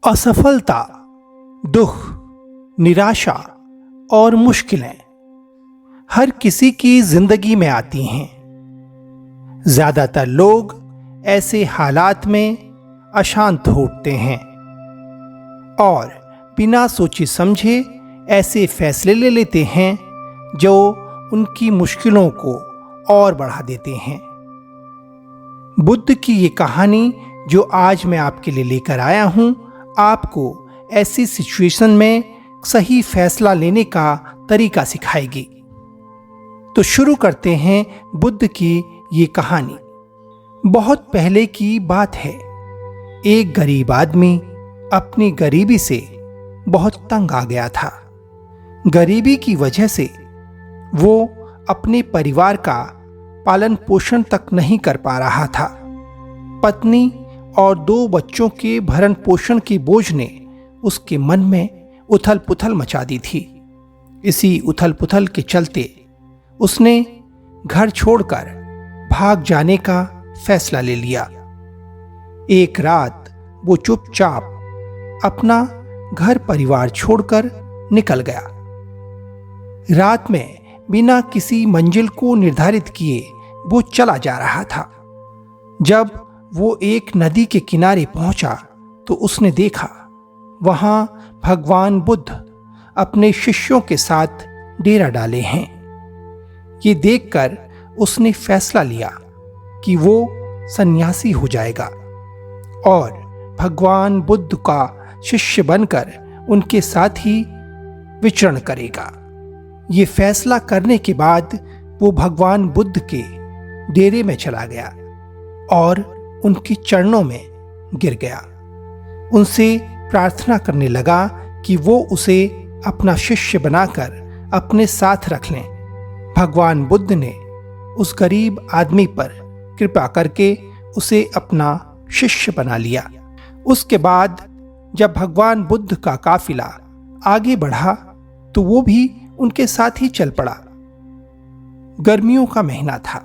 असफलता, दुख, निराशा और मुश्किलें हर किसी की जिंदगी में आती हैं। ज्यादातर लोग ऐसे हालात में अशांत हो उठते हैं और बिना सोचे समझे ऐसे फैसले ले लेते हैं जो उनकी मुश्किलों को और बढ़ा देते हैं। बुद्ध की ये कहानी जो आज मैं आपके लिए लेकर आया हूं, आपको ऐसी सिचुएशन में सही फैसला लेने का तरीका सिखाएगी। तो शुरू करते हैं बुद्ध की ये कहानी। बहुत पहले की बात है। एक गरीब आदमी अपनी गरीबी से बहुत तंग आ गया था। गरीबी की वजह से वो अपने परिवार का पालन पोषण तक नहीं कर पा रहा था। पत्नी और 2 बच्चों के भरण पोषण के बोझ ने उसके मन में उथल पुथल मचा दी थी। इसी उथल पुथल के चलते उसने घर छोड़कर भाग जाने का फैसला ले लिया। एक रात वो चुपचाप अपना घर परिवार छोड़कर निकल गया। रात में बिना किसी मंजिल को निर्धारित किए वो चला जा रहा था। जब वो एक नदी के किनारे पहुंचा तो उसने देखा वहां भगवान बुद्ध अपने शिष्यों के साथ डेरा डाले हैं। ये देखकर उसने फैसला लिया कि वो सन्यासी हो जाएगा और भगवान बुद्ध का शिष्य बनकर उनके साथ ही विचरण करेगा। ये फैसला करने के बाद वो भगवान बुद्ध के डेरे में चला गया और उनके चरणों में गिर गया। उनसे प्रार्थना करने लगा कि वो उसे अपना शिष्य बनाकर अपने साथ रख लें। भगवान बुद्ध ने उस गरीब आदमी पर कृपा करके उसे अपना शिष्य बना लिया। उसके बाद जब भगवान बुद्ध का काफिला आगे बढ़ा तो वो भी उनके साथ ही चल पड़ा। गर्मियों का महीना था।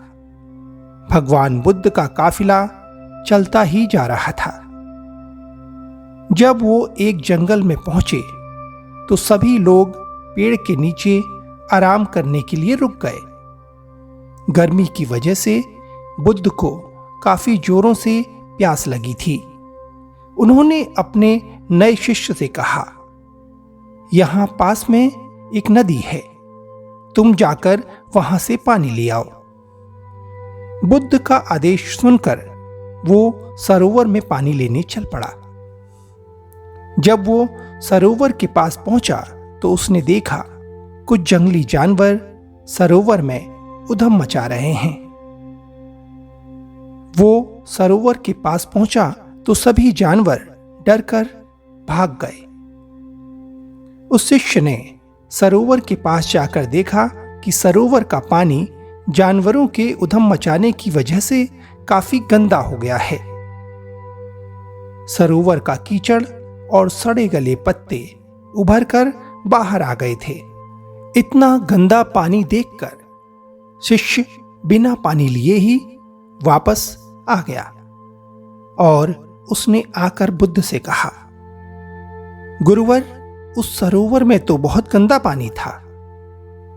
भगवान बुद्ध का काफिला चलता ही जा रहा था। जब वो एक जंगल में पहुंचे तो सभी लोग पेड़ के नीचे आराम करने के लिए रुक गए। गर्मी की वजह से बुद्ध को काफी जोरों से प्यास लगी थी। उन्होंने अपने नए शिष्य से कहा, यहां पास में एक नदी है, तुम जाकर वहां से पानी ले आओ। बुद्ध का आदेश सुनकर वो सरोवर में पानी लेने चल पड़ा। जब वो सरोवर के पास पहुंचा तो उसने देखा कुछ जंगली जानवर सरोवर में उधम मचा रहे हैं। वो सरोवर के पास पहुंचा तो सभी जानवर डरकर भाग गए। उस शिष्य ने सरोवर के पास जाकर देखा कि सरोवर का पानी जानवरों के उधम मचाने की वजह से काफी गंदा हो गया है। सरोवर का कीचड़ और सड़े गले पत्ते उभर कर बाहर आ गए थे। इतना गंदा पानी देखकर शिष्य बिना पानी लिए ही वापस आ गया और उसने आकर बुद्ध से कहा, गुरुवर, उस सरोवर में तो बहुत गंदा पानी था।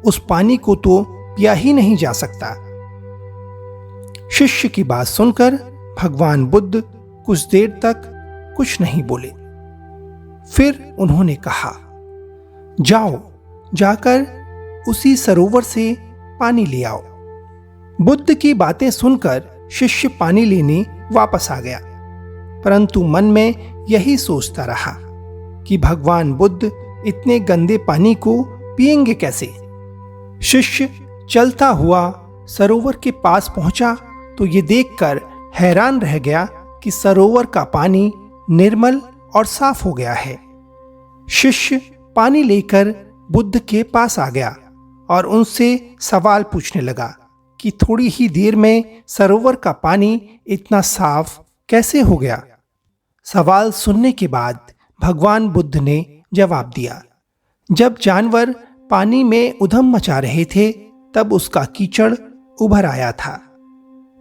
उस पानी को तो पिया ही नहीं जा सकता। शिष्य की बात सुनकर भगवान बुद्ध कुछ देर तक कुछ नहीं बोले। फिर उन्होंने कहा, जाओ, जाकर उसी सरोवर से पानी ले आओ। बुद्ध की बातें सुनकर शिष्य पानी लेने वापस आ गया, परंतु मन में यही सोचता रहा कि भगवान बुद्ध इतने गंदे पानी को पिएंगे कैसे। शिष्य चलता हुआ सरोवर के पास पहुंचा तो ये देखकर हैरान रह गया कि सरोवर का पानी निर्मल और साफ हो गया है। शिष्य पानी लेकर बुद्ध के पास आ गया और उनसे सवाल पूछने लगा कि थोड़ी ही देर में सरोवर का पानी इतना साफ कैसे हो गया। सवाल सुनने के बाद भगवान बुद्ध ने जवाब दिया, जब जानवर पानी में उधम मचा रहे थे तब उसका कीचड़ उभर आया था,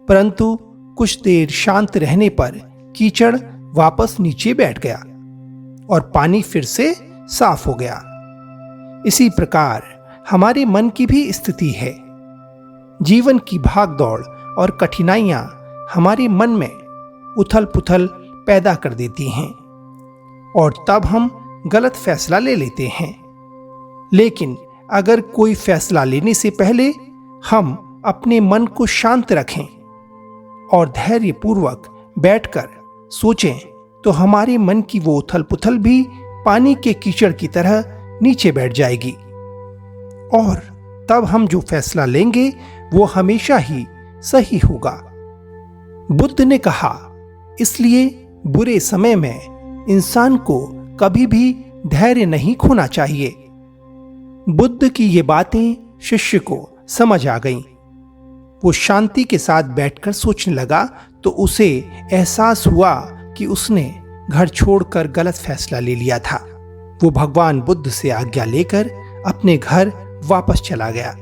परंतु कुछ देर शांत रहने पर कीचड़ वापस नीचे बैठ गया। और पानी फिर से साफ हो गया। इसी प्रकार हमारे मन की भी स्थिति है। जीवन की भागदौड़ और कठिनाइयां हमारे मन में उथल पुथल पैदा कर देती हैं और तब हम गलत फैसला ले लेते हैं। लेकिन अगर कोई फैसला लेने से पहले हम अपने मन को शांत रखें और धैर्यपूर्वक बैठकर सोचें तो हमारे मन की वो उथल पुथल भी पानी के कीचड़ की तरह नीचे बैठ जाएगी और तब हम जो फैसला लेंगे वो हमेशा ही सही होगा। बुद्ध ने कहा, इसलिए बुरे समय में इंसान को कभी भी धैर्य नहीं खोना चाहिए। बुद्ध की ये बातें शिष्य को समझ आ गईं। वो शांति के साथ बैठकर सोचने लगा तो उसे एहसास हुआ कि उसने घर छोड़कर गलत फैसला ले लिया था। वो भगवान बुद्ध से आज्ञा लेकर अपने घर वापस चला गया।